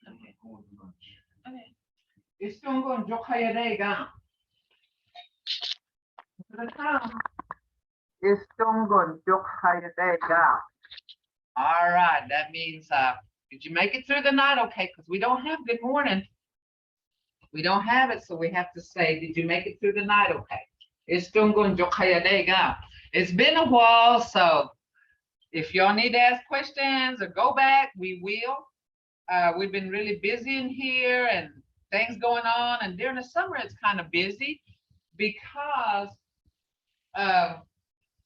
Okay. Okay. Istungon jokayadega. Istungon jokayadega. All right, that means did you make it through the night? Okay, because we don't have good morning. We don't have it, so we have to say, did you make it through the night? Okay. Istungon jokayadega. It's been a while, so if y'all need to ask questions or go back, we will. We've been really busy in here and things going on. And during the summer, it's kind of busy because uh,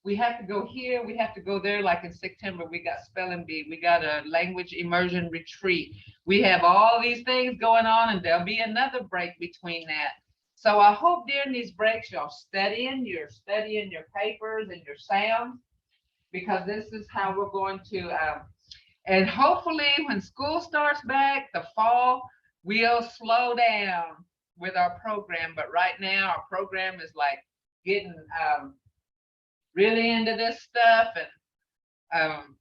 we have to go here, we have to go there. Like in September, we got spelling bee, we got a language immersion retreat. We have all these things going on, and there'll be another break between that. So I hope during these breaks, y'all you're studying your papers and your sounds, because this is how we're going to, and hopefully when school starts back, the fall, we'll slow down with our program. But right now, our program is like getting really into this stuff. And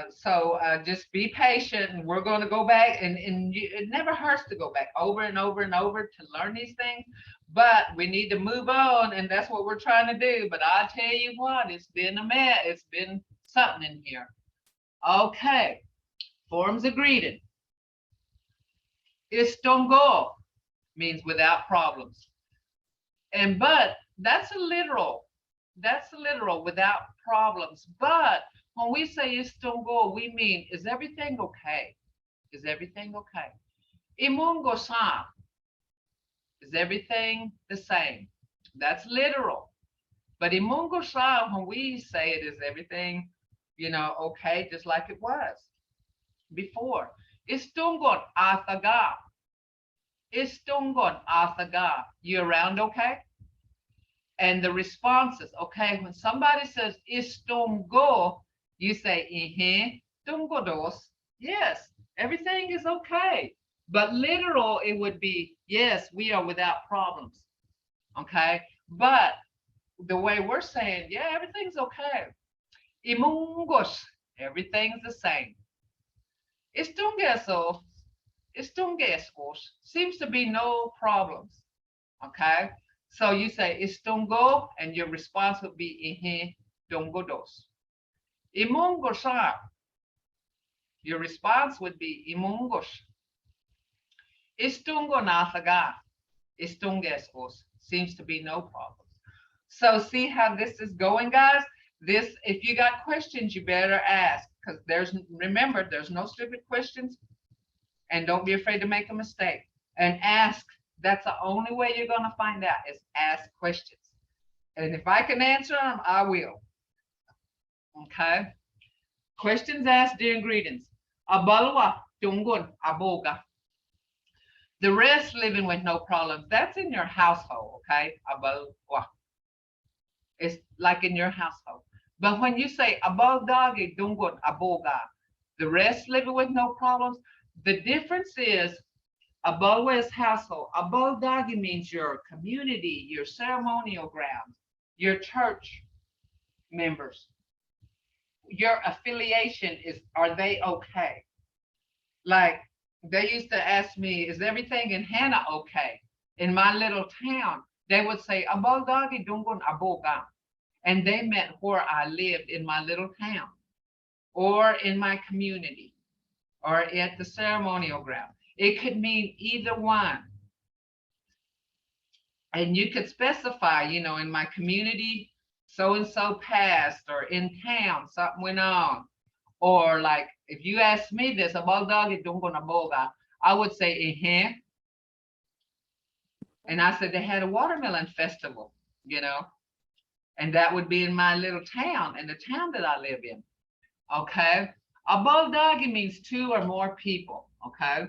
so just be patient, and we're going to go back, and it never hurts to go back over and over and over to learn these things, but we need to move on, and that's what we're trying to do. But I'll tell you what, it's been a mess. It's been something in here. Okay, forms of greeting. Istongo means without problems, and but that's a literal without problems. But when we say istongo, we mean, is everything okay? Is everything okay? Imungo san, is everything the same? That's literal. But imungo san, when we say it, is everything, okay, just like it was before. Istungon athaga. Istungon athaga. You around okay? And the responses, okay, when somebody says istungo, you say tungodos. Yes, everything is okay. But literal, it would be, yes, we are without problems. Okay. But the way we're saying, yeah, everything's okay. Imungos, everything's the same. Istungeso, istungescos, seems to be no problems. Okay. So you say istungo, and your response would be tungodos. Imungosa, your response would be imungos. Istungo nathaga, istungescos, seems to be no problems. So see how this is going, guys? This, if you got questions, you better ask, because remember, there's no stupid questions, and don't be afraid to make a mistake. And ask. That's the only way you're going to find out, is ask questions. And if I can answer them, I will. Okay. Questions asked during greetings. Abalwa tungun aboga. The rest living with no problems. That's in your household, okay? Abalwa. It's like in your household. But when you say abaldagi dungun aboga, the rest living with no problems, the difference is Abulwa's household. Abuldagi means your community, your ceremonial grounds, your church members. Your affiliation is, are they okay? Like they used to ask me, is everything in Hannah okay? In my little town, they would say Abuldagi dungun aboga. And they meant where I lived in my little town, or in my community, or at the ceremonial ground. It could mean either one. And you could specify, in my community, so and so passed, or in town, something went on. Or like if you ask me this about doggy dungo boga, I would say and I said they had a watermelon festival, and that would be in my little town, in the town that I live in. Okay. A bulldoggy means two or more people. Okay.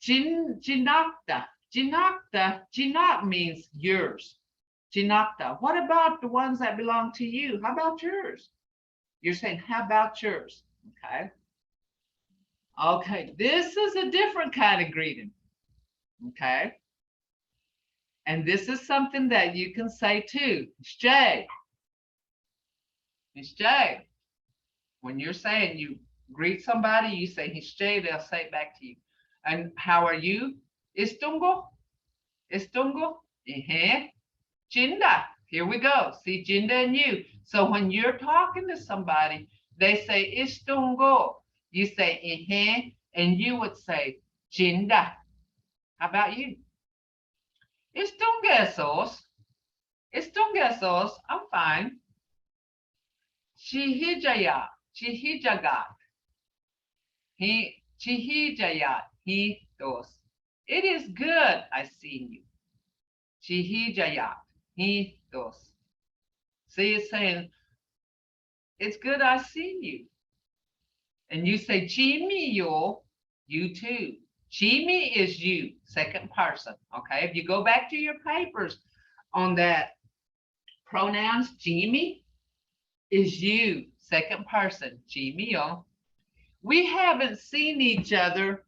Jinakta. Jinak means yours. Jinakta. What about the ones that belong to you? How about yours? You're saying, how about yours? Okay. Okay. This is a different kind of greeting. Okay. And this is something that you can say too. Miss J. When you're saying greet somebody, you say Hishche, they'll say it back to you. And how are you? Istungo? Istungo? Jinda. Here we go. See, Jinda and you. So when you're talking to somebody, they say Istungo. You say and you would say Jinda. How about you? Istungesos. Istungesos. I'm fine. Chihijaya. Chihijagat. Chihijayat. He dos. It is good I seen you. Chihijayat. He dos. See, it's saying, it's good I seen you. And you say, Chimi yo, you too. Chimi is you, second person. Okay, if you go back to your papers on that pronouns, Chimi is you, second person. Chimi yo. We haven't seen each other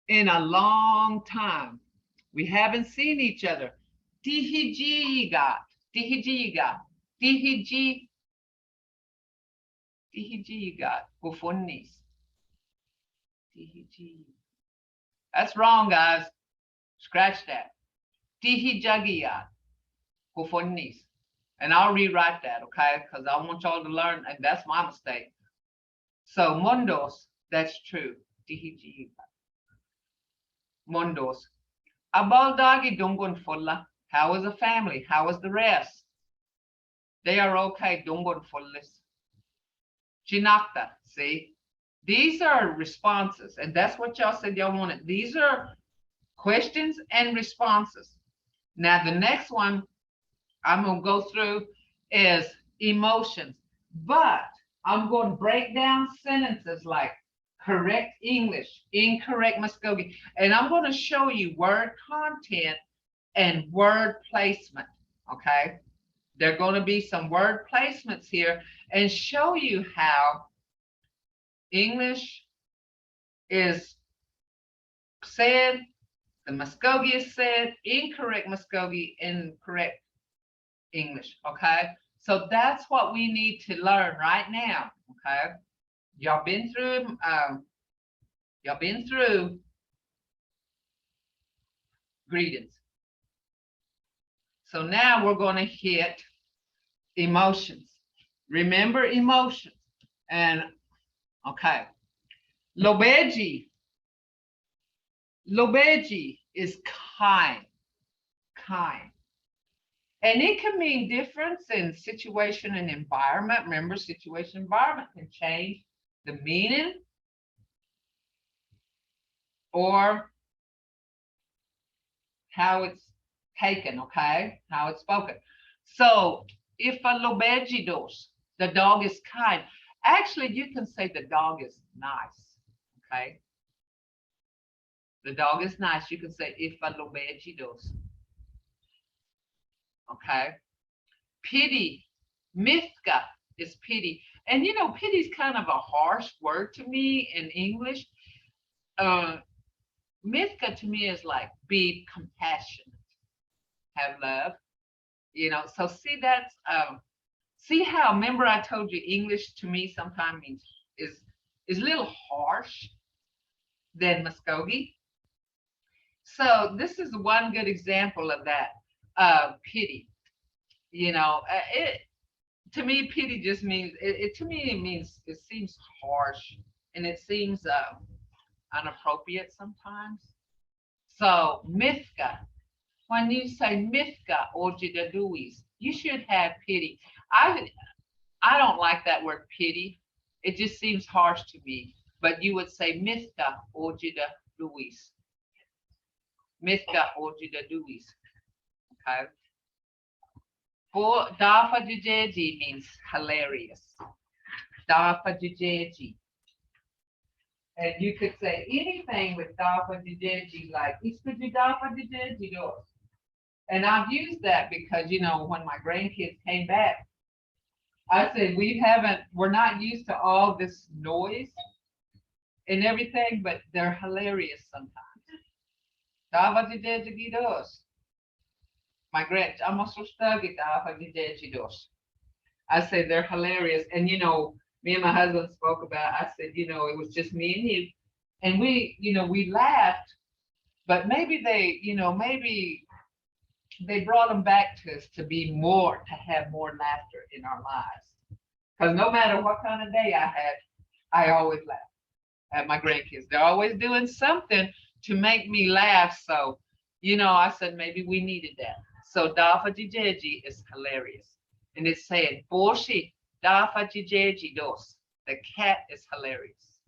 in a long time. We haven't seen each other. Tihijiga, tihijiga, tihijiga, bufonis. That's wrong, guys. Scratch that. Tihijagia, bufonis. And I'll rewrite that, okay? Because I want y'all to learn, and that's my mistake. So mundos, that's true. Tihijiga. Mundos. Abaldagi dungun fulla. How is the family? How is the rest? They are okay. Dungun fullis. Chinakta. See, these are responses, and that's what y'all said y'all wanted. These are questions and responses. Now the next one I'm gonna go through is emotions, but I'm going to break down sentences like correct English, incorrect Mvskoke, and I'm going to show you word content and word placement. Okay, there are going to be some word placements here and show you how English is said, the Mvskoke is said, incorrect Mvskoke, incorrect English. Okay, so that's what we need to learn right now. Okay, y'all been through greetings. So now we're going to hit emotions. Remember emotions. And okay, lobeji. Lobeji is kind. And it can mean difference in situation and environment. Remember, situation, environment can change the meaning or how it's taken, okay? How it's spoken. So if a lobejidos, the dog is kind. Actually, you can say the dog is nice, okay? The dog is nice. You can say if a lobejidos. Okay. Pity. Mvska is pity. And you know, pity is kind of a harsh word to me in English. Mvska to me is like be compassionate, have love. You know, so see that's see how, remember I told you English to me sometimes means is a little harsh than Mvskoke. So this is one good example of that. Pity. You know, to me, pity just means to me it means it seems harsh and it seems inappropriate sometimes. So Mvska, when you say Mvska or jidaduis, you should have pity. I don't like that word pity. It just seems harsh to me. But you would say Mvska or jidaduis. Mvska or jidaduis. Okay. For dafajijeji means hilarious. Dafajijeji. And you could say anything with dafajijeji, like iskuji dafajijeji dos. And I've used that because, you know, when my grandkids came back, I said, we're not used to all this noise and everything, but they're hilarious sometimes. Dafajijeji dos. My grand, I say they're hilarious. And you know, Me and my husband spoke about, I said, it was just me and you. And we laughed, but maybe maybe they brought them back to us to have more laughter in our lives. Because no matter what kind of day I had, I always laugh at my grandkids. They're always doing something to make me laugh. So, I said maybe we needed that. So Dafa Jijeji is hilarious. And it's saying, Boshi Dafa Jijeji dos. The cat is hilarious.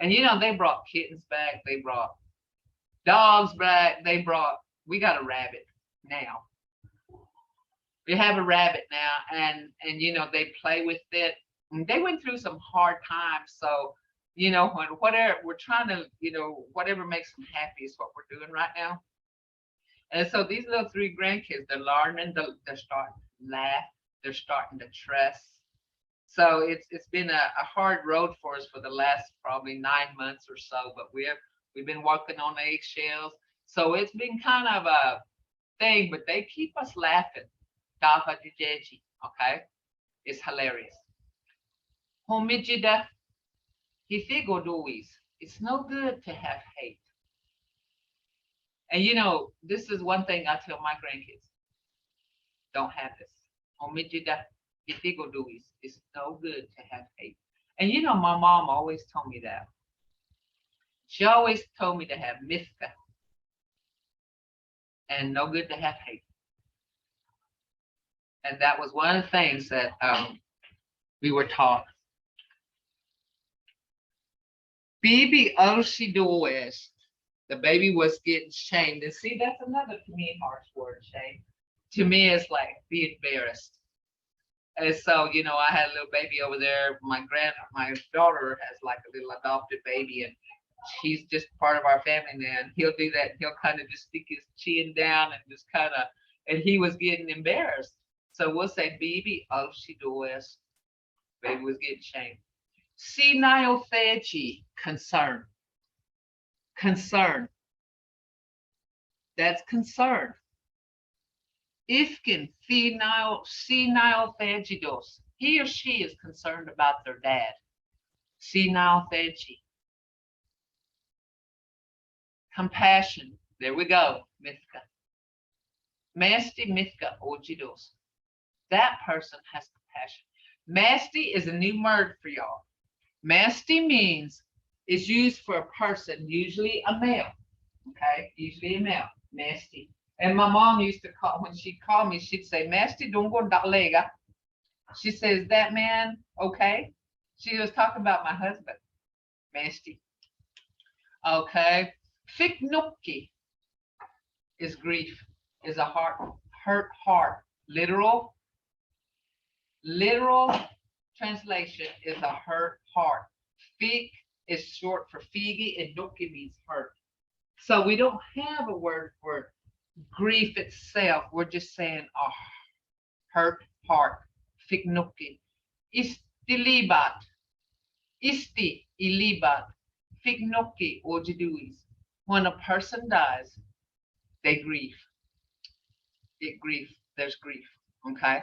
And they brought kittens back, they brought dogs back, we got a rabbit now. We have a rabbit now, and they play with it. And they went through some hard times, so when whatever we're trying to, whatever makes them happy is what we're doing right now. And so these little three grandkids, they're learning, they're starting to laugh, they're starting to trust. So it's been a hard road for us for the last probably 9 months or so, but we've been walking on eggshells. So it's been kind of a thing, but they keep us laughing. Dafa Jijeji, okay? It's hilarious. Homijida Hifigoduis. It's no good to have hate. And this is one thing I tell my grandkids. Don't have this. Homijida Hifigoduis. It's no good to have hate. And my mom always told me that. She always told me to have Mvskoke. And no good to have hate. And that was one of the things that we were taught. Bibi Oshidoest. The baby was getting shamed. And see, that's another, to me, harsh word, shame. To me, it's like be embarrassed. And so, I had a little baby over there. My daughter has like a little adopted baby, and he's just part of our family now. And he'll do that. He'll kind of just stick his chin down and just kind of, and he was getting embarrassed. So we'll say, Bibi Oshidoest. Baby was getting shamed. Senile Thechi, concern. Concern. That's concern. Ifkin senile Thegidos. He or she is concerned about their dad. Senile Thegi. Compassion. There we go. Mvhayv. Masti Mvhayv Ojidos. That person has compassion. Masti is a new word for y'all. Masti means it's used for a person, usually a male. Okay, usually a male. Masti. And my mom used to call, when she'd call me, she'd say, Masti dungo dalega. She says, that man, okay? She was talking about my husband. Masti. Okay. Fiknuki is grief, is a hurt heart. Literal translation is a hurt heart. Fik is short for figi, and nuki means hurt. So we don't have a word for grief itself. We're just saying a hurt heart. Fiknuki. Istilibat. Isti ilibat. Fiknuki ojiduis. When a person dies, they grieve. There's grief. Okay.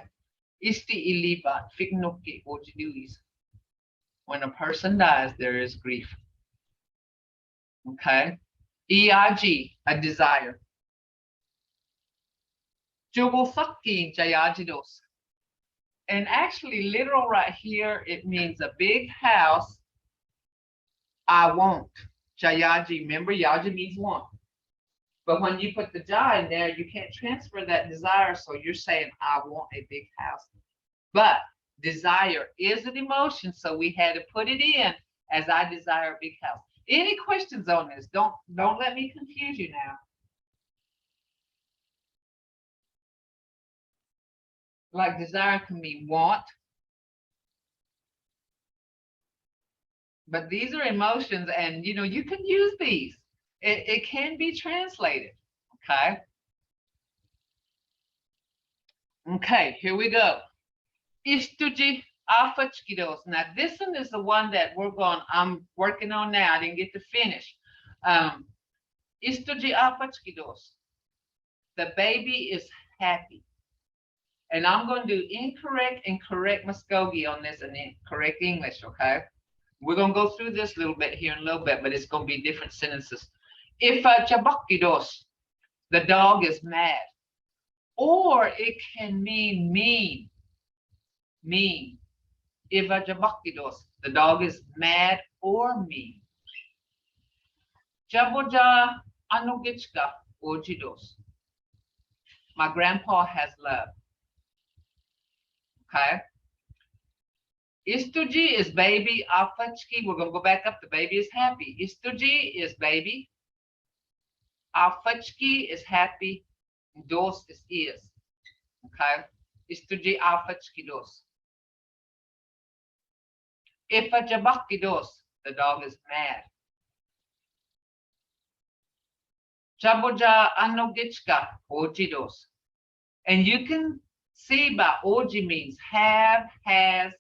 Isti ilibat. Fiknuki ojiduis. When a person dies, there is grief. Okay. EIG, a desire. Jugosaki Jayajidos. And actually, literal right here, it means a big house. I want. Jayaji, remember, Yaji means want. But when you put the Ja in there, you can't transfer that desire. So you're saying, I want a big house. But desire is an emotion, so we had to put it in as I desire a big house. Any questions on this? Don't let me confuse you now. Like desire can mean want. But these are emotions, and you can use these. It can be translated. Okay. Okay, here we go. Istuji afachkidos. Now this one is the one that I'm working on now. I didn't get to finish. Istuji afachkidos. The baby is happy. And I'm going to do incorrect and correct Mvskoke on this and then correct English, okay? We're going to go through this a little bit here in a little bit, but it's going to be different sentences. If a jabakidos, the dog is mad. Or it can mean mean. Mean. If a jabakidos, the dog is mad or mean. Jaboja anugichka ojidos. My grandpa has love. Okay. Istuji is baby. Afachki, we're going to go back up. The baby is happy. Istuji is baby. Afachki is happy. Dos is. Okay. Istuji afachki dos. If a jabaki dos, the dog is mad. Jaboja anogichka ojidos. And you can see by oji means have, has.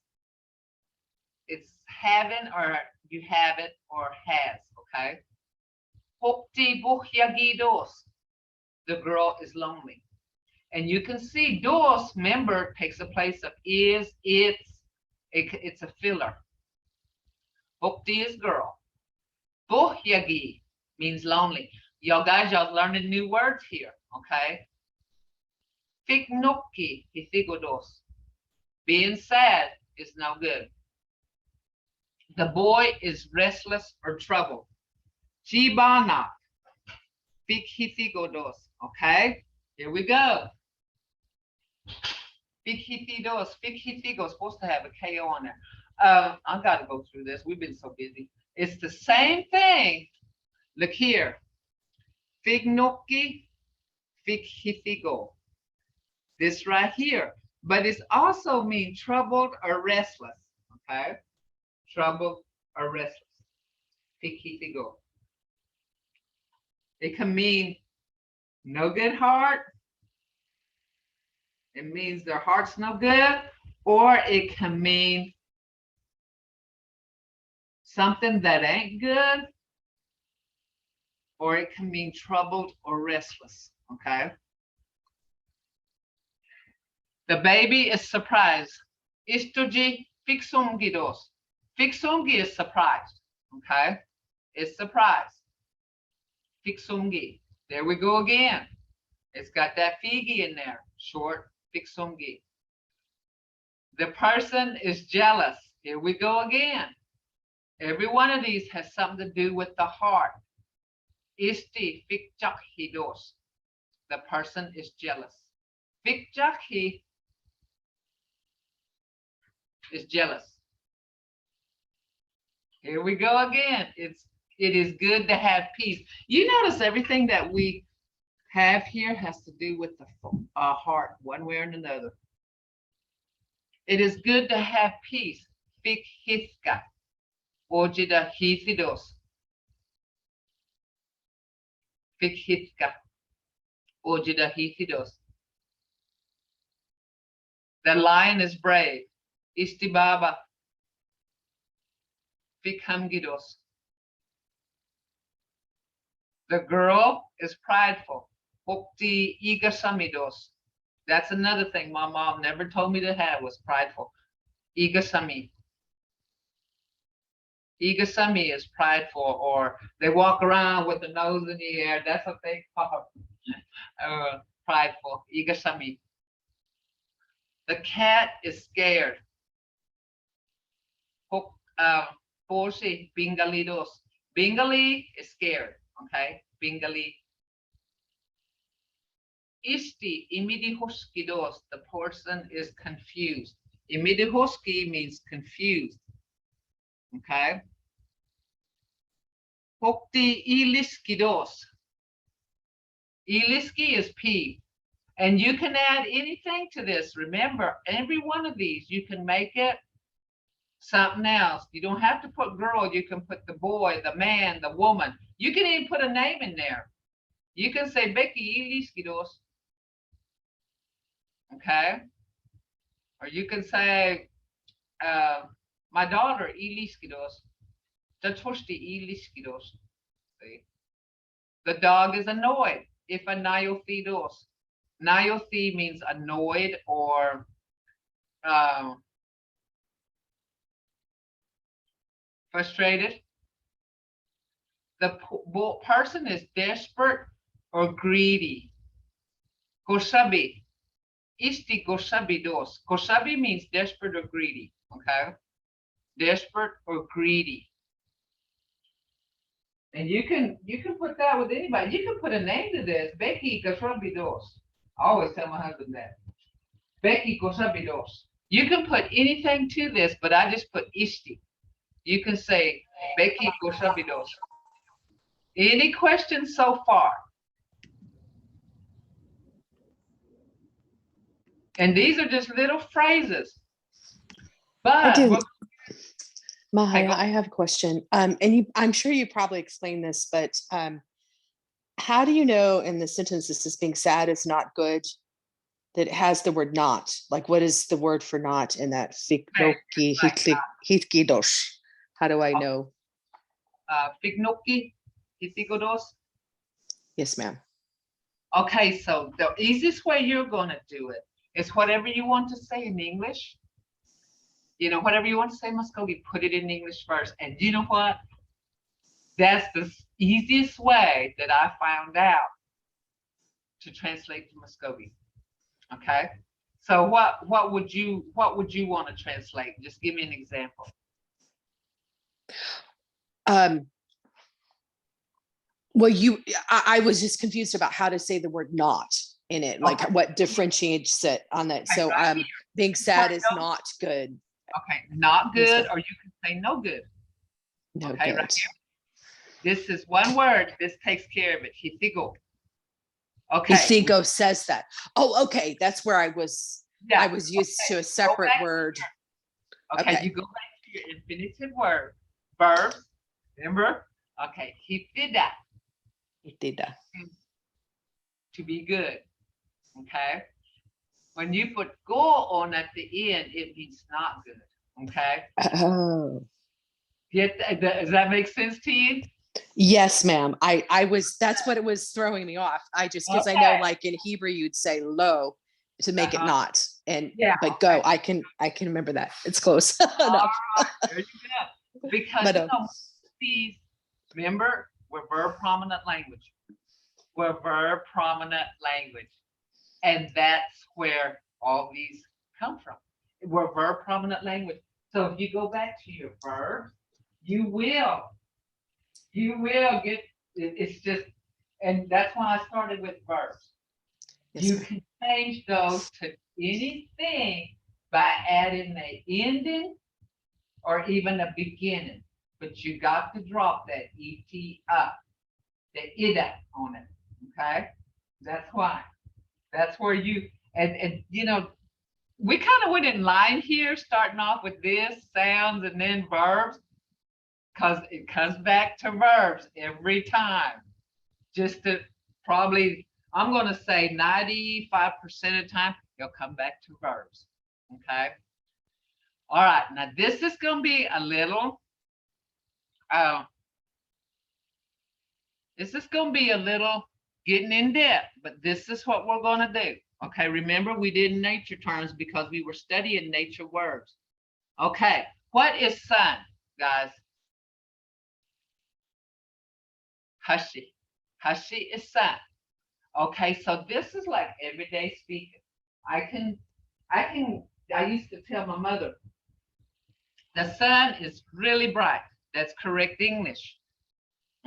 It's having or you have it or has, okay? Hokti buhyagi dos. The girl is lonely. And you can see dos, member, takes the place of is, it's a filler. Hokti is girl. Buhyagi means lonely. Y'all guys, y'all learning new words here, okay? Fiknoki hisigodos. Being sad is no good. The boy is restless or troubled. Jibana. Fikhithigodos. Okay, here we go. Fikhithidos. Fikhithigos. Supposed to have a KO on there. I got to go through this. We've been so busy. It's the same thing. Look here. Fignoki. Fikhithigo. This right here. But it's also mean troubled or restless. Okay. Troubled or restless. Fikhithigo. It can mean no good heart. It means their heart's no good. Or it can mean something that ain't good. Or it can mean troubled or restless. Okay. The baby is surprised. Istuji fixungidos. Fixungi is surprised. Okay. It's surprised. Fixungi. There we go again. It's got that figi in there. Short fixungi. The person is jealous. Here we go again. Every one of these has something to do with the heart. Isti fikjakhidos. The person is jealous. Fikjakhi is jealous. Here we go again. It is good to have peace. You notice everything that we have here has to do with the heart, one way or another. It is good to have peace. Fikhiska. Ojida hithidos. Fikhiska. Ojida hithidos. The lion is brave. Istibaba. Fikhamgidos. The girl is prideful. Hokti igasamidos. That's another thing my mom never told me to have was prideful. Igasami. Igasami is prideful, or they walk around with the nose in the air. That's what they call prideful. Igasami. The cat is scared. Porsi bingalidos. Bingali is scared. Okay, Bengali. Isti imidihoskidos, the person is confused. Imidihoski means confused. Okay. Hokti iliskidos. Iliski is peeved. And you can add anything to this. Remember, every one of these, you can make it something else. You don't have to put girl, you can put the boy, the man, the woman. You can even put a name in there. You can say Becky iliskidos. Okay. Or you can say my daughter iliskidos. Tatoshti iliskidos. See? The dog is annoyed. If a nayophidos. Nayothi means annoyed or frustrated. The person is desperate or greedy. Goshabi. Isti goshabi dos. Goshabi means desperate or greedy. Okay. Desperate or greedy. And you can put that with anybody. You can put a name to this. Becky goshabi dos. I always tell my husband that. Becky goshabi dos. You can put anything to this, but I just put isti. You can say Becky goshabi dos. Any questions so far? And these are just little phrases. But I do. Mvhayv, I have a question. I'm sure you probably explained this, but how do you know in the sentence this is being sad is not good, that it has the word not? Like, what is the word for not in that? How do I know? Fignoki, hitigodos. Yes, ma'am. Okay, so the easiest way you're going to do it is whatever you want to say in English. You know, whatever you want to say in Mvskoke, put it in English first. And you know what? That's the easiest way that I found out to translate to Mvskoke. Okay. So what would you want to translate? Just give me an example. Well, I was just confused about how to say the word not in it, like what differentiates it on that. So being sad is not good. Okay, not good, or you can say no good. No okay, good. Right here. This is one word. This takes care of it. Hitigo. Okay. Hitigo says that. Oh, okay. That's where I was. Yeah. I was used to a separate word. Okay, you go back to your infinitive word. Verbs. Remember? Okay, hitida. Hitida. To be good. Okay. When you put go on at the end, it means not good. Okay. Oh. Does that make sense to you? Yes, ma'am. I was, that's what it was throwing me off. I just, because I know like in Hebrew, you'd say lo to make it not. And but go, I can remember that. It's close. Right, there you go. Because but, these, remember, we're verb prominent language. We're verb prominent language. And that's where all these come from. We're verb prominent language. So if you go back to your verbs, you will get, it's just, and that's why I started with verbs. Yes, you can change those to anything by adding the ending or even a beginning, but you got to drop that et up, the ida on it. Okay, that's why. That's where you and you know, we kind of went in line here, starting off with this sounds and then verbs, because it comes back to verbs every time. Just to probably, I'm going to say 95% of the time, you'll come back to verbs. Okay. All right. Now this is going to be a little, getting in depth, but this is what we're going to do. Okay. Remember, we did nature terms because we were studying nature words. Okay. What is sun, guys? Hashi. Hashi is sun. Okay, so this is like everyday speaking. I used to tell my mother, the sun is really bright. That's correct English.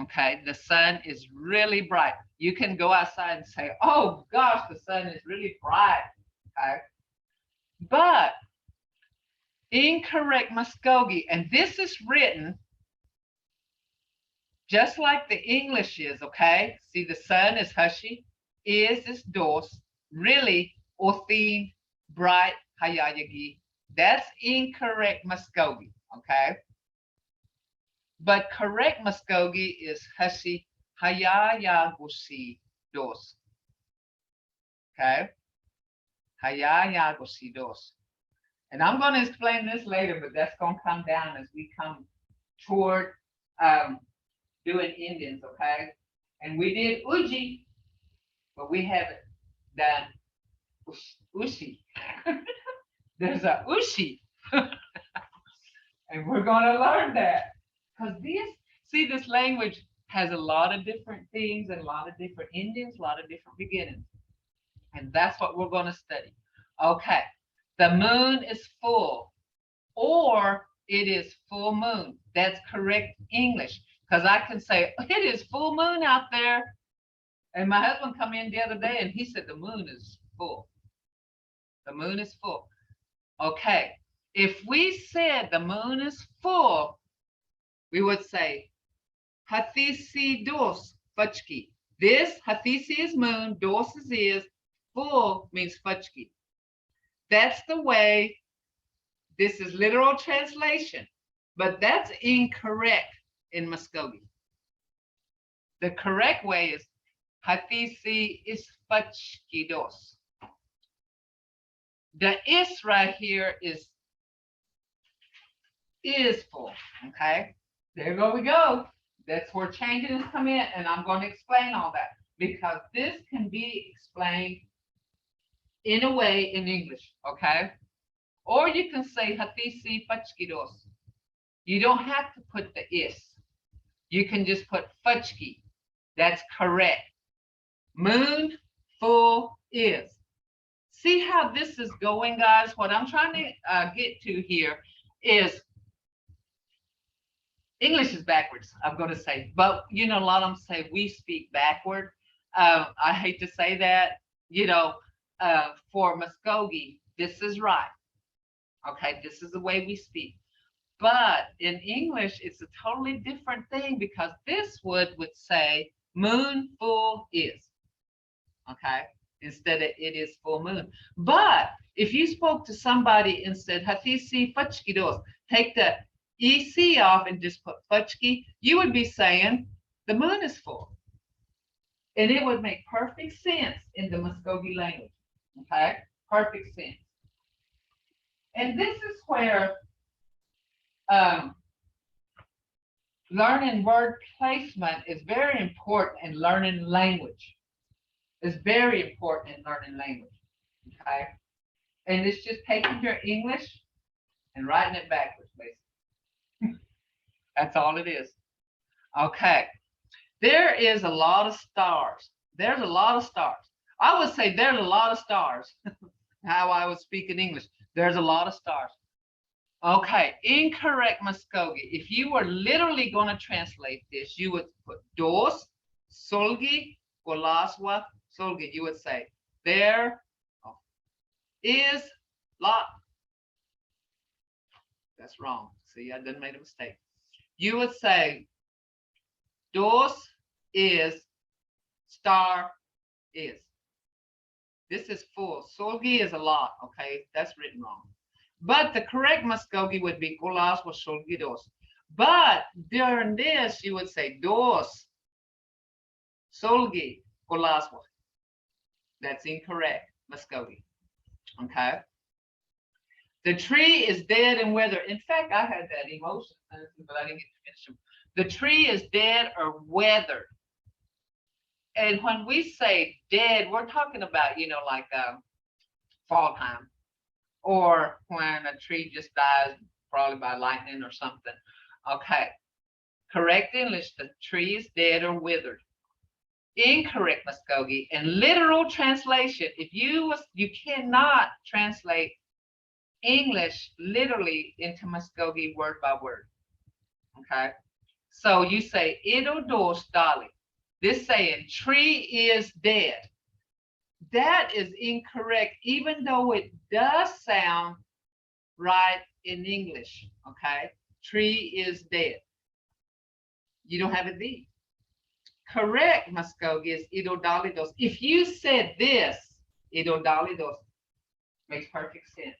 Okay, the sun is really bright. You can go outside and say, oh gosh, the sun is really bright. Okay, but incorrect Mvskoke, and this is written just like the English is, okay? See, the sun is hushy, is dos, really, othin, bright, hayayagi. That's incorrect Mvskoke, okay? But correct Mvskoke is hushy, hayayagusi dos. Okay? Hayayagusi dos. And I'm going to explain this later, but that's going to come down as we come toward doing Indians, okay? And we did Uji, but we haven't done Ushi. There's a Ushi. And we're going to learn that. Because this language has a lot of different things and a lot of different endings, a lot of different beginnings. And that's what we're going to study. Okay. The moon is full, or it is full moon. That's correct English. Because I can say, it is full moon out there. And my husband come in the other day and he said, the moon is full. The moon is full. Okay. If we said the moon is full, we would say, Hathisi dos fachki. This Hathisi is moon, dos is, full means fachki. That's the way, this is literal translation, but that's incorrect in Mvskoke. The correct way is Hathisi is fachki dos. The is right here is full, okay? There we go. That's where changes come in, and I'm going to explain all that because this can be explained in a way in English, okay? Or you can say Hathisi fachki dos. You don't have to put the is. You can just put fachki. That's correct. Moon full is. See how this is going, guys? What I'm trying to get to here is English is backwards, I'm going to say. But, you know, a lot of them say we speak backward. I hate to say that. You know, for Mvskoke, this is right. Okay, this is the way we speak. But in English, it's a totally different thing because this would say moon full is. Okay, instead of it is full moon. But if you spoke to somebody and said, Hathisi fachki dos, take the EC off and just put fachki, you would be saying the moon is full. And it would make perfect sense in the Mvskoke language. Okay, perfect sense. And this is where learning word placement is very important in learning language. It's very important in learning language. Okay, and it's just taking your English and writing it backwards, basically. That's all it is. Okay, there is a lot of stars. There's a lot of stars. I would say there's a lot of stars. How I would speak in English. There's a lot of stars. Okay, incorrect Mvskoke. If you were literally going to translate this, you would put dos, solgi, golaswa, solgi. You would say there is lot. That's wrong. See, I didn't make a mistake. You would say dos is star is. This is full. Solgi is a lot. Okay, that's written wrong. But the correct Mvskoke would be golaswa solgi dos. But during this, you would say dos solgi golaswa. That's incorrect Mvskoke. Okay. The tree is dead and withered. In fact, I had that emotion, but I didn't get to finish them. The tree is dead or weathered. And when we say dead, we're talking about, you know, like fall time, or when a tree just dies, probably by lightning or something. Okay. Correct English, the tree is dead or withered. Incorrect Mvskoke. And literal translation, if you cannot translate English literally into Mvskoke word by word. Okay. So you say ido dos dali. This saying tree is dead. That is incorrect, even though it does sound right in English. Okay. Tree is dead. You don't have a D. Correct Mvskoke is ido dali dos. If you said this, ido dali dos, makes perfect sense.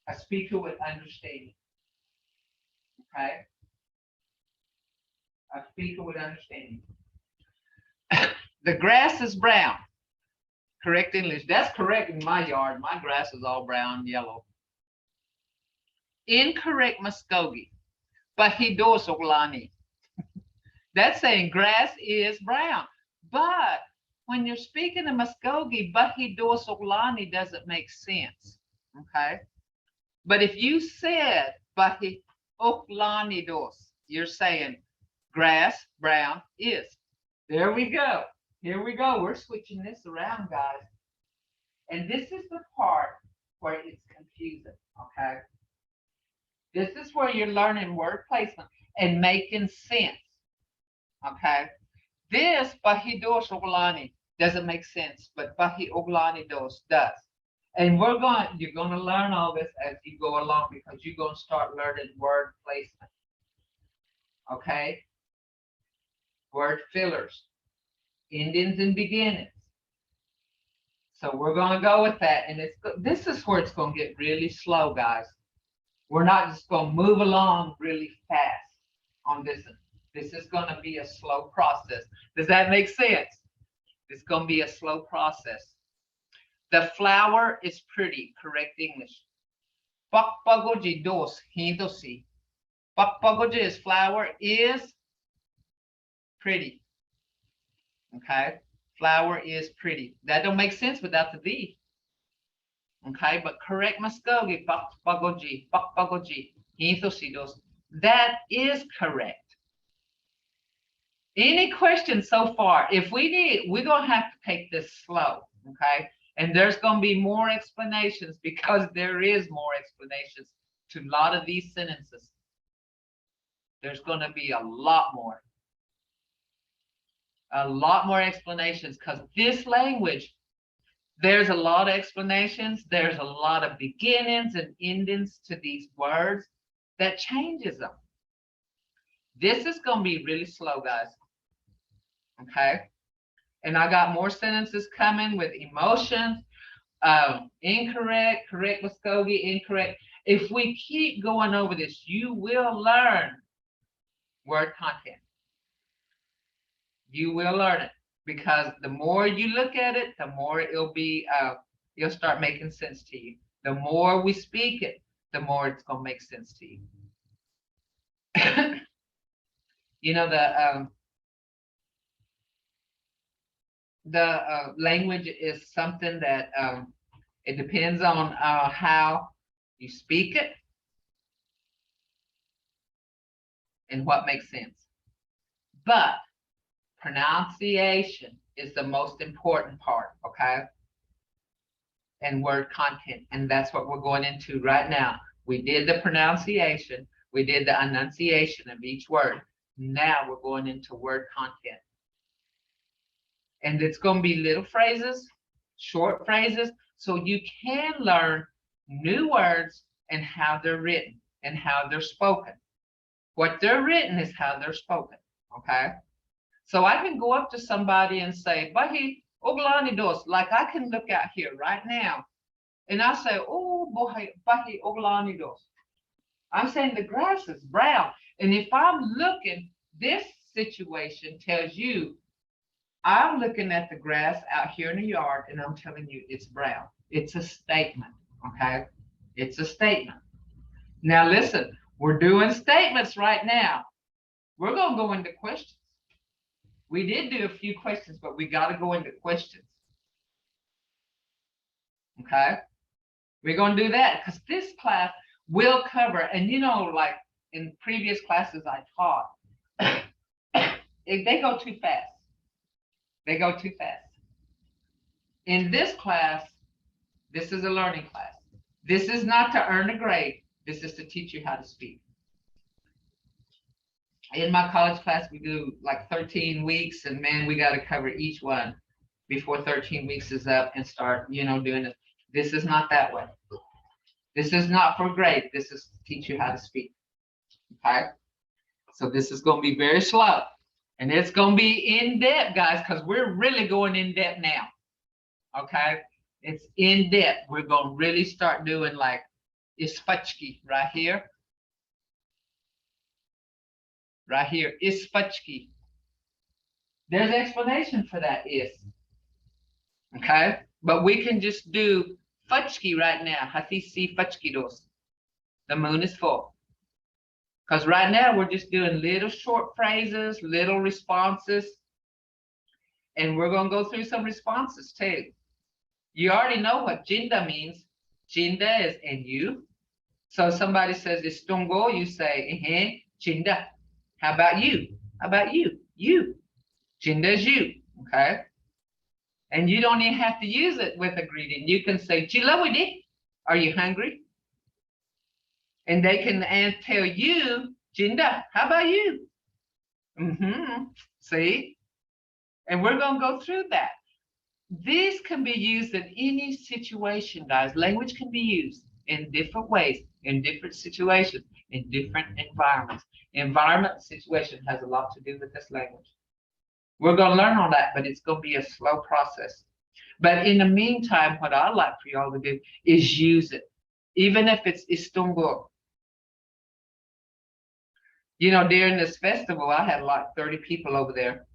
A speaker would understand. Okay. A speaker would understand. The grass is brown. Correct English. That's correct in my yard. My grass is all brown, yellow. Incorrect Mvskoke. Bahidos olani. That's saying grass is brown. But when you're speaking in Mvskoke, Bahi dos Oglani doesn't make sense. Okay. But if you said Bahi Oglani dos, you're saying grass, brown is. There we go. Here we go. We're switching this around, guys. And this is the part where it's confusing. Okay. This is where you're learning word placement and making sense. Okay. This Bahi dos Oglani doesn't make sense, but Bahi Oglani dos does. And you're going to learn all this as you go along because you're going to start learning word placement. Okay. Word fillers, endings and beginnings. So we're going to go with that. And this is where it's going to get really slow, guys. We're not just going to move along really fast on this. This is going to be a slow process. Does that make sense? It's going to be a slow process. The flower is pretty, correct English. Pakpagoji dos hindosi. Pakpagoji is flower is pretty. Okay, flower is pretty. That don't make sense without the V. Okay, but correct Mvskoke, pakpagoji, hindosi dos. That is correct. Any questions so far? If we need, we're gonna have to take this slow. Okay. And there's going to be more explanations because there is more explanations to a lot of these sentences. There's going to be a lot more explanations because this language, there's a lot of explanations. There's a lot of beginnings and endings to these words that changes them. This is going to be really slow, guys. Okay. And I got more sentences coming with emotions, incorrect, correct Mvskoke, incorrect. If we keep going over this, you will learn word content. You will learn it because the more you look at it, the more it'll start making sense to you. The more we speak it, the more it's going to make sense to you. You know, the language is something that it depends on how you speak it and what makes sense. But pronunciation is the most important part, okay? And word content, and that's what we're going into right now. We did the pronunciation, we did the enunciation of each word. Now we're going into word content. And it's going to be little phrases, short phrases, so you can learn new words and how they're written and how they're spoken. What they're written is how they're spoken, okay? So I can go up to somebody and say, Bahi Oglani dos, like I can look out here right now, and I say, oh, Bahi Oglani dos. I'm saying the grass is brown. And if I'm looking, this situation tells you, I'm looking at the grass out here in the yard and I'm telling you it's brown. It's a statement, okay? It's a statement. Now listen, we're doing statements right now. We're going to go into questions. We did do a few questions, but we got to go into questions. Okay? We're going to do that because this class will cover, and you know, like in previous classes I taught, they go too fast. They go too fast. In this class, this is a learning class. This is not to earn a grade. This is to teach you how to speak. In my college class, we do like 13 weeks, and man, we got to cover each one before 13 weeks is up and start, you know, doing it. This is not that way. This is not for grade. This is to teach you how to speak. Okay? So this is going to be very slow. And it's going to be in depth, guys, because we're really going in depth now. Okay? It's in depth. We're going to really start doing like Mvskoke right here. Right here, Mvskoke. There's an explanation for that is. Okay? But we can just do Mvskoke right now. Hatisi Mvskoke dos. The moon is full. Because right now we're just doing little short phrases, little responses. And we're going to go through some responses too. You already know what jinda means. Jinda is and you. So if somebody says istungo, you say, jinda. How about you? How about you? You. Jinda is you. Okay. And you don't even have to use it with a greeting. You can say, Jilawidi, are you hungry? And they can tell you, Jinda, how about you? See? And we're going to go through that. This can be used in any situation, guys. Language can be used in different ways, in different situations, in different environments. Environment situation has a lot to do with this language. We're going to learn all that, but it's going to be a slow process. But in the meantime, what I like for y'all to do is use it. Even if it's istungo. You know, during this festival, I had like 30 people over there.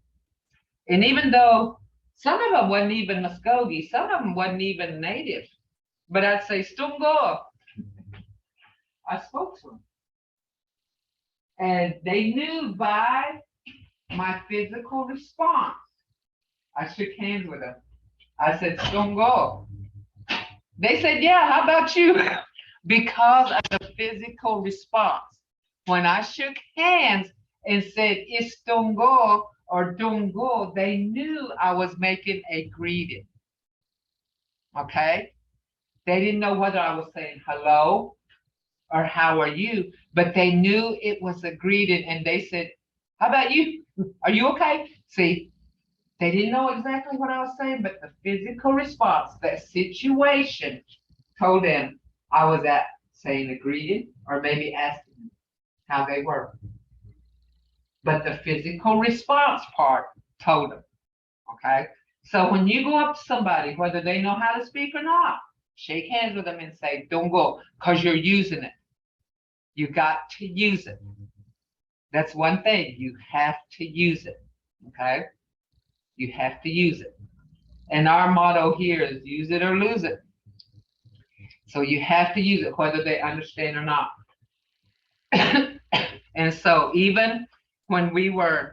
And even though some of them wasn't even Mvskoke, some of them wasn't even native, but I'd say Stungo. I spoke to them. And they knew by my physical response. I shook hands with them. I said, Stungo. They said, yeah, how about you? Because of the physical response. When I shook hands and said, Istungo or Dungo, they knew I was making a greeting. Okay? They didn't know whether I was saying hello or how are you, but they knew it was a greeting and they said, how about you? Are you okay? See, they didn't know exactly what I was saying, but the physical response, that situation told them I was saying a greeting or maybe asking them how they were. But the physical response part told them, okay? So when you go up to somebody, whether they know how to speak or not, shake hands with them and say, don't go, because you're using it. You got to use it. That's one thing. You have to use it, okay? You have to use it. And our motto here is use it or lose it. So you have to use it, whether they understand or not. And so even when we went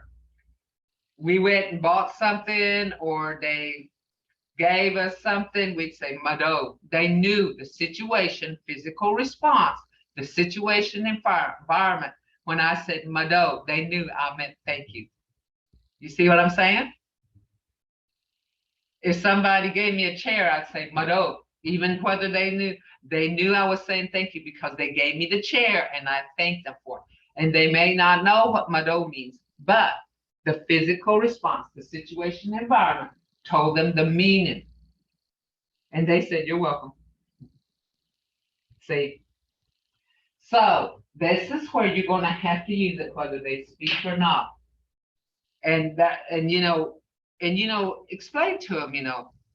and bought something or they gave us something, we'd say mado. They knew the situation, physical response, the situation environment. When I said mado, they knew I meant thank you. You see what I'm saying? If somebody gave me a chair, I'd say mado. Even whether they knew I was saying thank you because they gave me the chair and I thanked them for it. And they may not know what mado means, but the physical response, the situation environment told them the meaning. And they said, you're welcome. See? So this is where you're going to have to use it, whether they speak or not. And explain to them,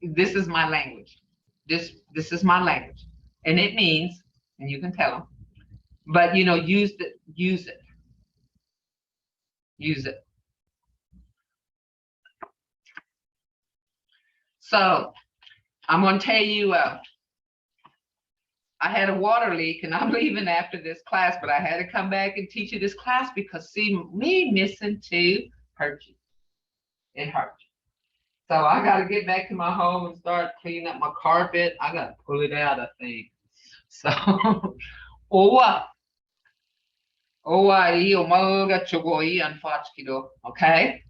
this is my language. This is my language. And it means, and you can tell them, but use it. Use it. So I'm going to tell you, I had a water leak and I'm leaving after this class, but I had to come back and teach you this class because see, me missing two hurt you. It hurt you. So I got to get back to my home and start cleaning up my carpet. I got to pull it out, I think. So, okay?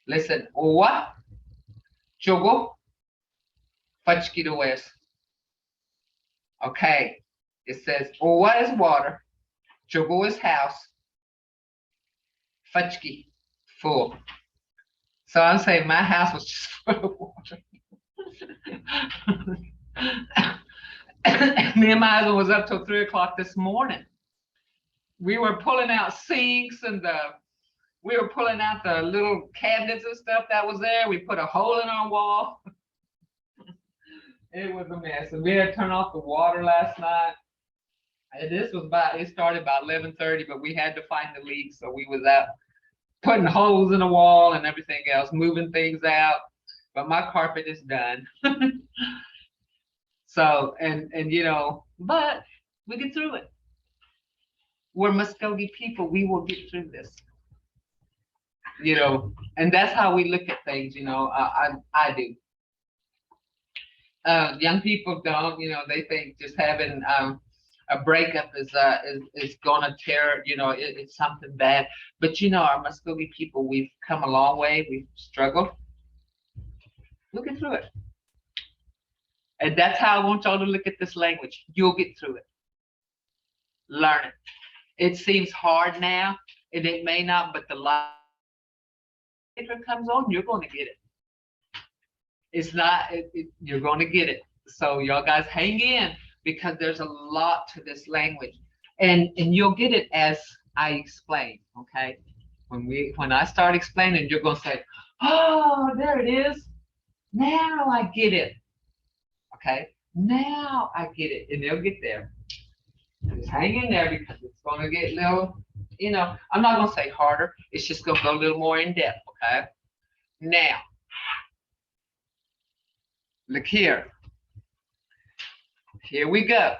Listen, owa, chogo, fachkido es. Okay, it says owa is water, chogo is house, fachki, full. So I'm saying my house was just full of water. Me and my husband was up till 3 o'clock this morning. We were pulling out sinks and we were pulling out the little cabinets and stuff that was there. We put a hole in our wall. It was a mess. And we had to turn off the water last night. And it started about 11:30, but we had to find the leak. So we was out putting holes in the wall and everything else, moving things out. But my carpet is done. So, but we get through it. We're Mvskoke people. We will get through this. you know, and that's how we look at things, you know, I do. Young people don't, you know, they think just having a breakup is gonna tear, you know, it's something bad. But you know, our Muskogee people, we've come a long way, we've struggled. Look it through it. And that's how I want y'all to look at this language. You'll get through it. Learn it. It seems hard now, and it may not, but the light comes on, you're going to get it. It's not, you're going to get it. So y'all guys hang in, because there's a lot to this language, and you'll get it as I explain. Okay, when I start explaining, you're going to say, "Oh, there it is. Now I get it." Okay, now I get it, and they'll get there. Just hang in there, because it's going to get a little, you know, I'm not going to say harder. It's just going to go a little more in depth. Okay, now look here. Here we go.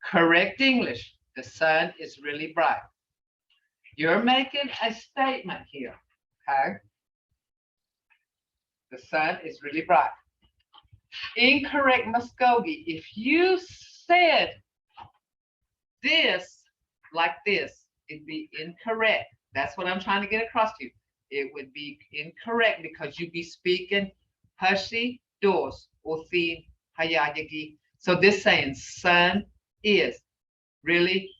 Correct English. The sun is really bright. You're making a statement here, okay? The sun is really bright. Incorrect Muskogee. If you said this like this, it'd be incorrect. That's what I'm trying to get across to you. It would be incorrect, because you'd be speaking Hashi dos or thin hayayagi. So this saying sun is really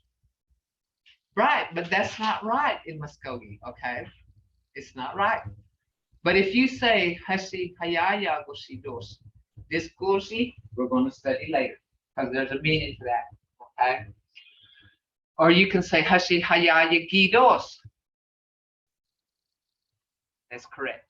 bright, but that's not right in Muskogee, okay? It's not right. But if you say Hashi hayaya goshi dos, this goshi we're going to study later, because there's a meaning to that, okay? Or you can say Hashi hayayagi dos. That's correct.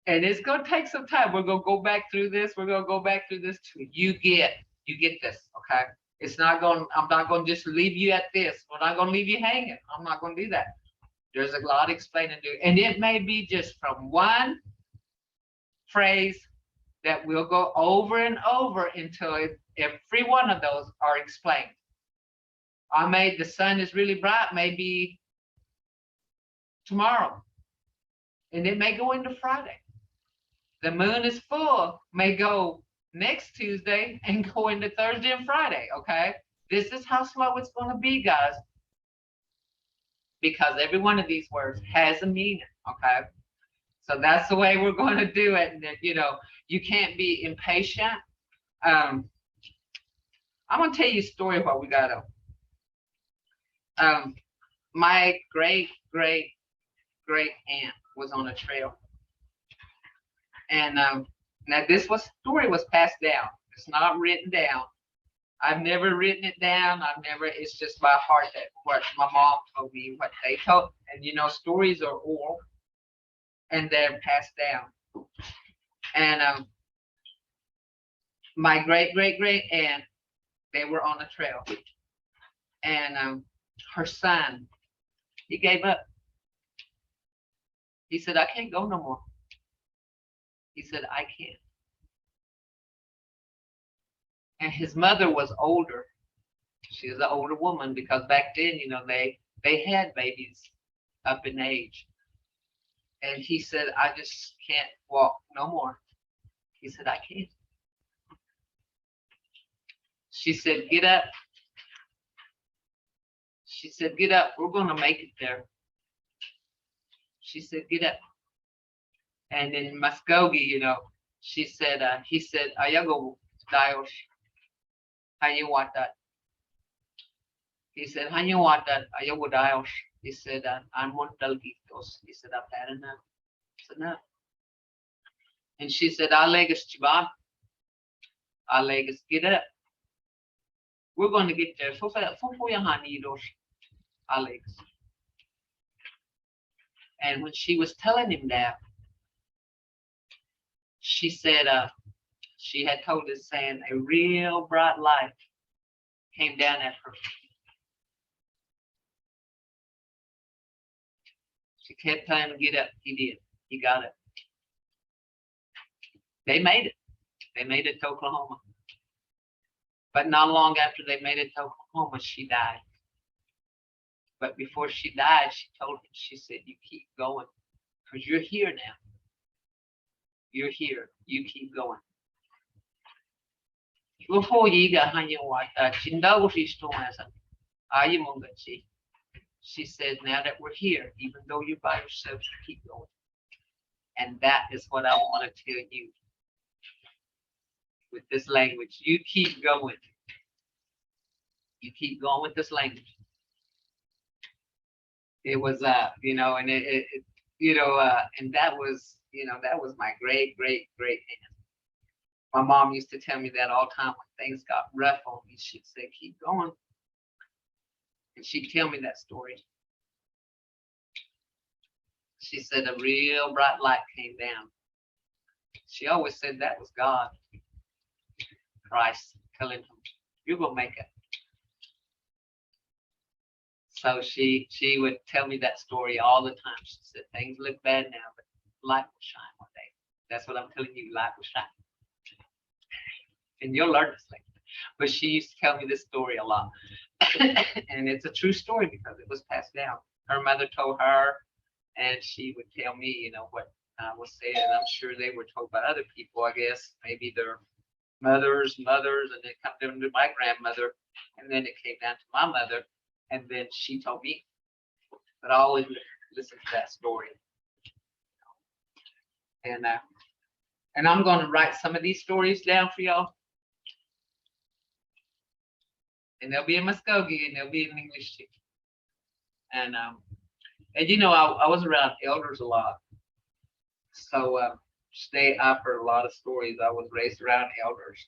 And it's going to take some time. We're going to go back through this. We're going to go back through this too. You get this, okay? It's not going, I'm not going to just leave you at this. We're not going to leave you hanging. I'm not going to do that. There's a lot of explaining to do. And it may be just from one phrase that we'll go over and over until every one of those are explained. I made the sun is really bright, maybe tomorrow. And it may go into Friday. The moon is full, may go next Tuesday and go into Thursday and Friday, okay? This is how slow it's going to be, guys, because every one of these words has a meaning, okay? So that's the way we're going to do it. And, you know, you can't be impatient. I'm going to tell you a story while we got to. My great aunt was on a trail. And now this story was passed down. It's not written down. I've never written it down. It's just by heart that what my mom told me, what they told. And you know, stories are oral and they're passed down. And my great aunt, they were on a trail. And her son, he gave up. He said, I can't go no more. He said, I can't. And his mother was older. She was an older woman, because back then, you know, they had babies up in age. And he said, I just can't walk no more. He said, I can't. She said, get up. She said, get up. We're going to make it there. She said, get up. And in Muskogee, you know, she said, he said, Ayago Dios. Hayawata. He said, Hayawata, Ayago Dios. He said, I'm Montalgitos. He said, I've had enough. I said, no. And she said, Alegas Chiban. Alegas, get up. We're going to get there. So Alex. And when she was telling him that, she said she had told us, saying a real bright light came down at her. She kept telling him to get up. He did. He got it. They made it. They made it to Oklahoma. But not long after they made it to Oklahoma, she died. But before she died, she told him, she said, you keep going, because you're here now. You're here. You keep going. She said, now that we're here, even though you're by yourself, you keep going. And that is what I want to tell you with this language. You keep going. You keep going with this language. It was, you know, and and that was, that was my great, great, great aunt. My mom used to tell me that all the time when things got rough on me. She'd say, keep going. And she'd tell me that story. She said a real bright light came down. She always said that was God, Christ, telling him, you're going to make it. So she would tell me that story all the time. She said, things look bad now, but light will shine one day. That's what I'm telling you, light will shine. And you'll learn this later. But she used to tell me this story a lot. And it's a true story because it was passed down. Her mother told her, and she would tell me, what was said. And I'm sure they were told by other people, I guess, maybe their mothers, and then come down to my grandmother. And then it came down to my mother. And then she told me. But I always listen to that story. And I'm going to write some of these stories down for y'all. And they'll be in Mvskoke and they'll be in English too. And I was around elders a lot. So I've heard a lot of stories. I was raised around elders.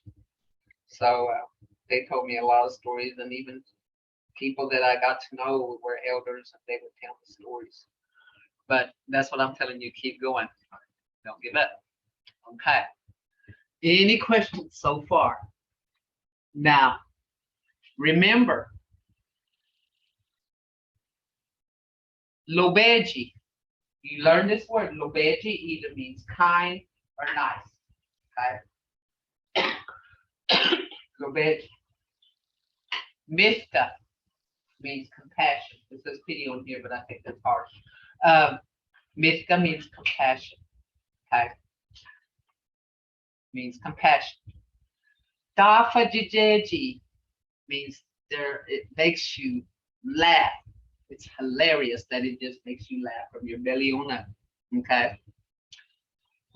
So they told me a lot of stories, and even people that I got to know were elders, and they would tell me stories. But that's what I'm telling you, keep going. Don't give up. Okay. Any questions so far? Now, remember, lobeji. You learn this word. Lobeji either means kind or nice. Okay. Lobeji. Mvhayv means compassion. It says pity on here, but I think that's harsh. Mvhayv means compassion. Okay. Means compassion. Dafajijeji means it makes you laugh. It's hilarious that it just makes you laugh from your belly on up. Okay.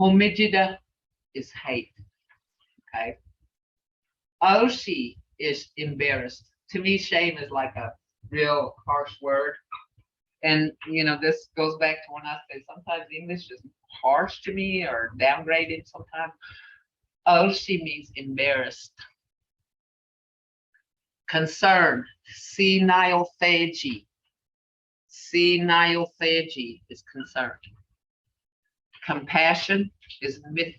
Homijida is hate. Okay. Oshi is embarrassed. To me, shame is like a real harsh word. And this goes back to when I say sometimes English is harsh to me or downgraded sometimes. Oshi means embarrassed. Concern, senile theji. Senile theji is concerned. Compassion is Mvhayv.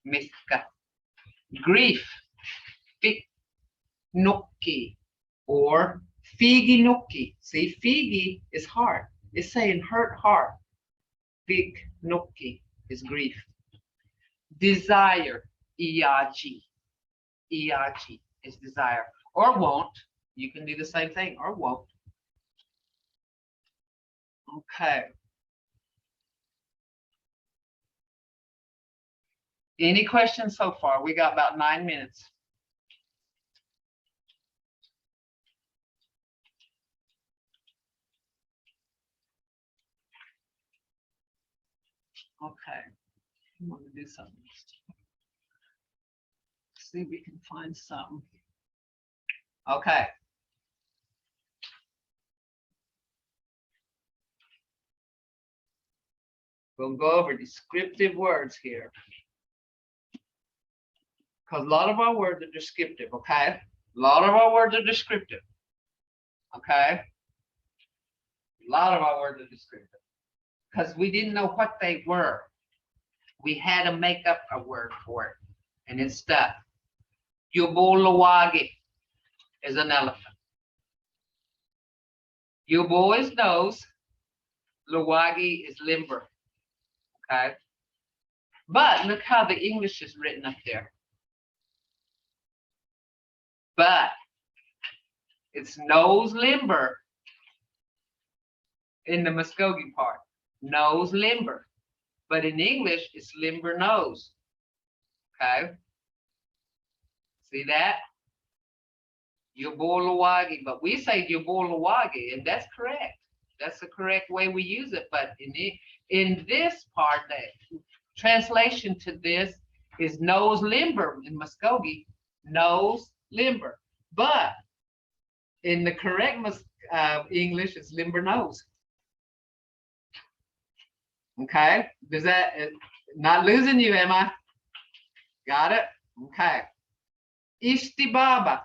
Mvhayv. Grief, fiknuki or figinuki. See, figi is heart. It's saying hurt heart. Fiknuki is grief. Desire, iaji. Iaji is desire. Or won't. You can do the same thing, or won't. Okay. Any questions so far? We got about 9 minutes. Okay. I'm going to do something. See if we can find something. Okay. We'll go over descriptive words here. Because a lot of our words are descriptive, okay? A lot of our words are descriptive. Okay? A lot of our words are descriptive. Because we didn't know what they were. We had to make up a word for it. And it stuck. Yubolawagi is an elephant. Yubo is nose. Lawagi is limber. Okay? But look how the English is written up there. but it's nose limber in the Mvskoke part. Nose limber. But in English, it's limber nose. Okay? See that? Yubolawagi, but we say Yubolawagi, and that's correct. That's the correct way we use it. But in this part, the translation to this is nose limber in Mvskoke, nose limber. But in the correct English, it's limber nose. Okay, does that, not losing you, am I? Got it? Okay. Istibaba.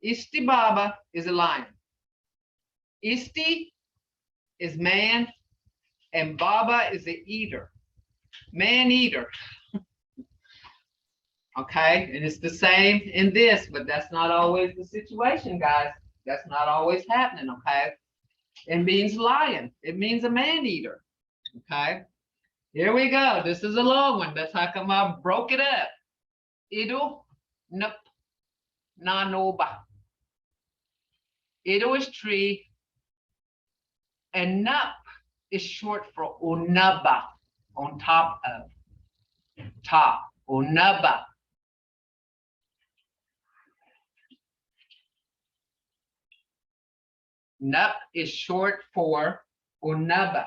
Istibaba is a lion. Isti is man, and Baba is the eater. Man eater. Okay, and it's the same in this, but that's not always the situation, guys. That's not always happening, okay? It means lion. It means a man eater. Okay, here we go. This is a long one. That's how come I broke it up. Idu, nup, nanoba. Idu is tree, and nup is short for unaba, on top of. Top, unaba. Nup is short for unaba.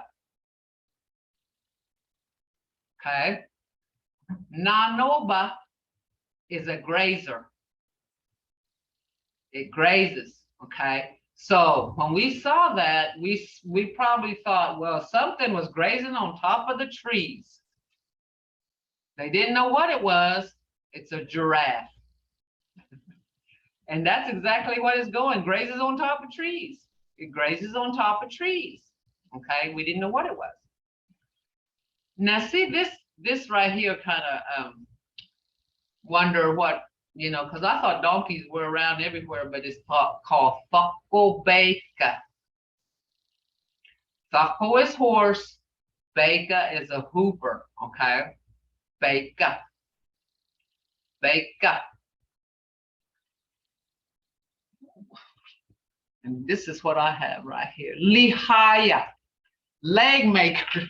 Okay. Nanoba is a grazer. It grazes. Okay. So when we saw that, we probably thought, well, something was grazing on top of the trees. They didn't know what it was. It's a giraffe. And that's exactly what it's going. Grazes on top of trees. It grazes on top of trees. Okay. We didn't know what it was. Now see this right here kind of wonder what, you know, because I thought donkeys were around everywhere, but it's called Mvskoke. Mvskoke is horse, Beka is a hooper, okay? Beka. Beka. And this is what I have right here. Lihaya, leg maker.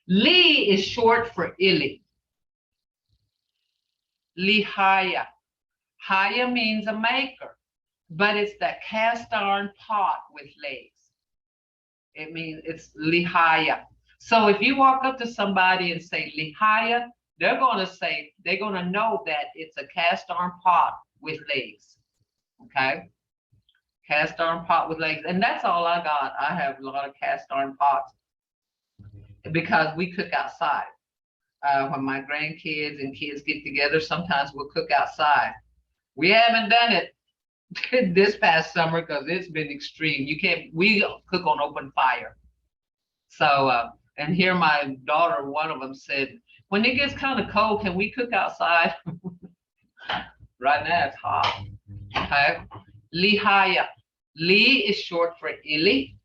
Li is short for illy. Lihaya. Haya means a maker, but it's that cast iron pot with legs. It means it's lihaya. So if you walk up to somebody and say lihaya, they're going to know that it's a cast iron pot with legs. Okay? Cast iron pot with legs. And that's all I got. I have a lot of cast iron pots because we cook outside. When my grandkids and kids get together, sometimes we'll cook outside. We haven't done it this past summer because it's been extreme. We cook on open fire. So, and here my daughter, one of them said, when it gets kind of cold, can we cook outside? Right now it's hot. Okay. Lihaya. Li is short for illy,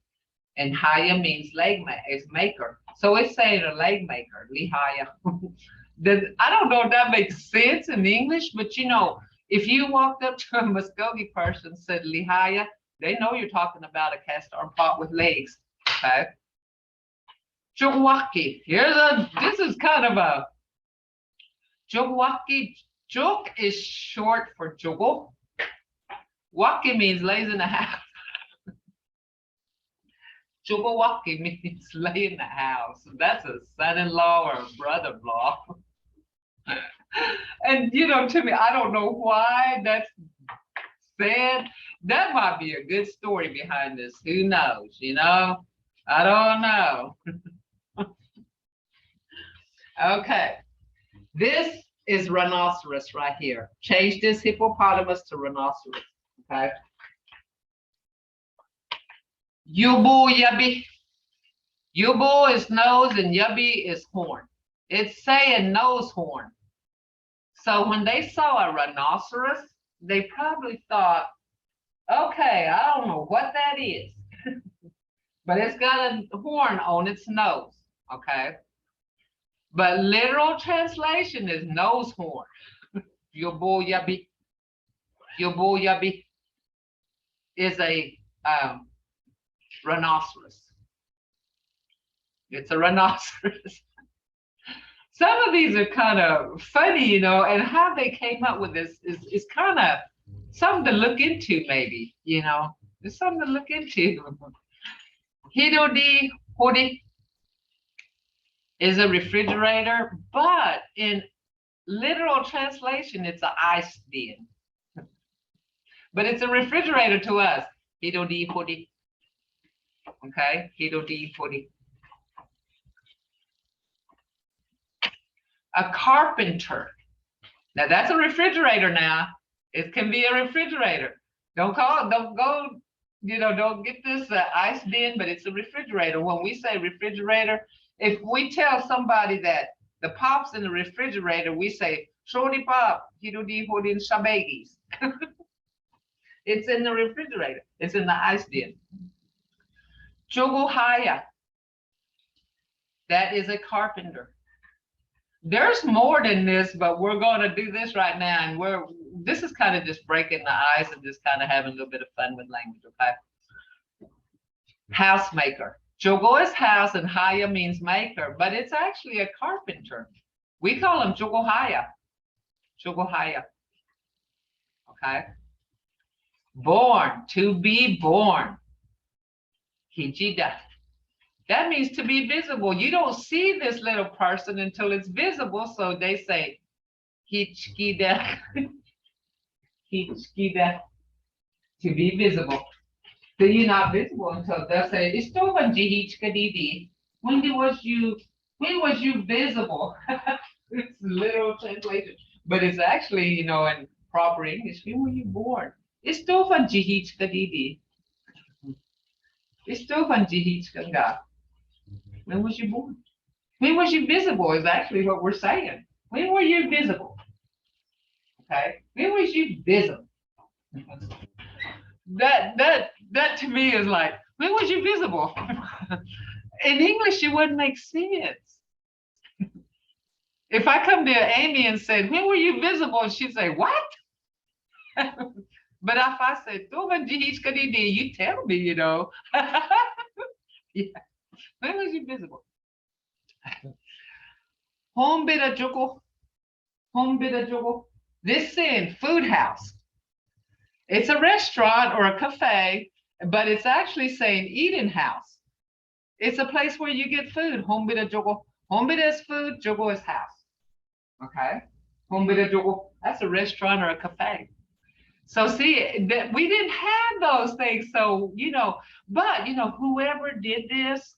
and haya means leg maker. So it's saying a leg maker, lihaya. I don't know if that makes sense in English, but you know, if you walked up to a Mvskoke person and said lihaya, they know you're talking about a cast iron pot with legs. Okay. Jugwaki. This is kind of a Jugwaki. Juk is short for jugo. Waki means lays in the house. Jugawaki means lay in the house. That's a son-in-law or a brother-in-law. And you know, to me, I don't know why that's said. That might be a good story behind this. Who knows? You know, I don't know. Okay, this is rhinoceros right here. Change this hippopotamus to rhinoceros. Okay. Yubu yabi. Yubu is nose and yabi is horn. It's saying nose horn. So when they saw a rhinoceros, they probably thought, okay, I don't know what that is, but it's got a horn on its nose. Okay. But literal translation is nose horn. Yubu yabi. Yoboyabi is a rhinoceros. It's a rhinoceros. Some of these are kind of funny, you know, and how they came up with this is kind of something to look into, maybe, you know. It's something to look into. Hidodi Hodi is a refrigerator, but in literal translation, it's an ice bin. But it's a refrigerator to us. Hidodi Hodi. Okay, Hidodi Hodi. A carpenter. Now that's a refrigerator now. It can be a refrigerator. Don't call it, don't go, you know, don't get this ice bin, but it's a refrigerator. When we say refrigerator, if we tell somebody that the pop's in the refrigerator, we say, Shoni pop, hidodi hodin shabagis. It's in the refrigerator. It's in the ice bin. Chogohaya. That is a carpenter. There's more than this, but we're going to do this right now, and this is kind of just breaking the ice and just kind of having a little bit of fun with language, okay? Housemaker. Jogo is house and haya means maker, but it's actually a carpenter. We call him Jogohaya. Jogohaya. Okay. Born, to be born. Hijida. That means to be visible. You don't see this little person until it's visible. So they say, Hichkida. Hichkida. To be visible. So you're not visible until they'll say, when was you visible? It's literal translation. But it's actually, you know, in proper English, when were you born? It's still from Jihichkadidi. It's still from Jihichkanga. When was you born? When was you visible is actually what we're saying. When were you visible? Okay. When was you visible? That to me is like, when was you visible? In English, it wouldn't make sense. If I come to Amy and said, when were you visible? She'd say, what? But if I said, you tell me, you know. Yeah. When was you visible? Home bida joko. Home bida joko. This in food house. It's a restaurant or a cafe, but it's actually saying eating house. It's a place where you get food. Home bida joko. Home bida is food, jogo is house. Okay. Home bida joko. That's a restaurant or a cafe. So see, that we didn't have those things. So, you know, but you know, whoever did this,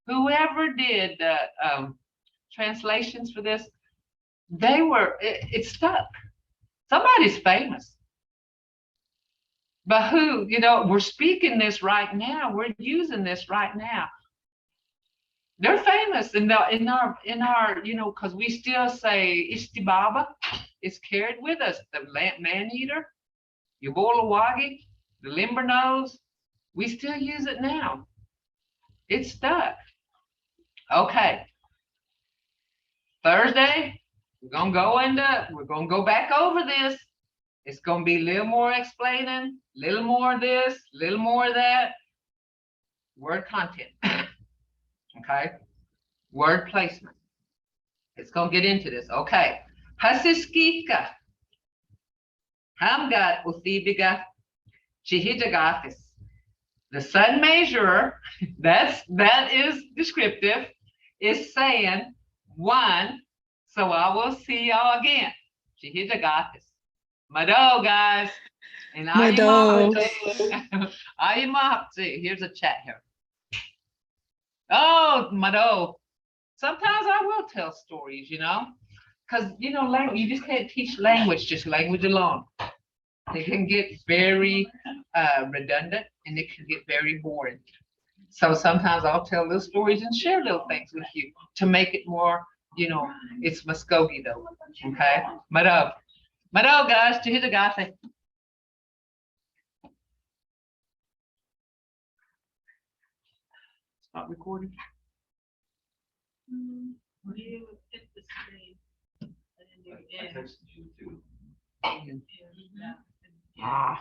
whoever did the translations for this, it stuck. Somebody's famous. But who, you know, we're speaking this right now. We're using this right now. They're famous in our, you know, because we still say Istibaba is carried with us. The man eater, Yubolawagi, the limber nose. We still use it now. It's stuck. Okay. Thursday, we're gonna go back over this. It's gonna be a little more explaining, a little more of this, a little more of that. Word content. Okay. Word placement. It's gonna get into this. Okay. Hasiskika. Hamgat uthibiga chihidagathis. The sun measurer, that is descriptive, is saying 1. So I will see y'all again. Chihidagathis. Mado, guys. And Mado. Ayamahapti. Here's a chat here. Oh, Mado. Sometimes I will tell stories, you know, because, you know, language, you just can't teach language, just language alone. It can get very redundant and it can get very boring. So sometimes I'll tell little stories and share little things with you to make it more, you know, it's Mvskoke though. Okay. Mado, guys, to hit the guy. Stop recording. You hit the screen. And then you end. And Yeah.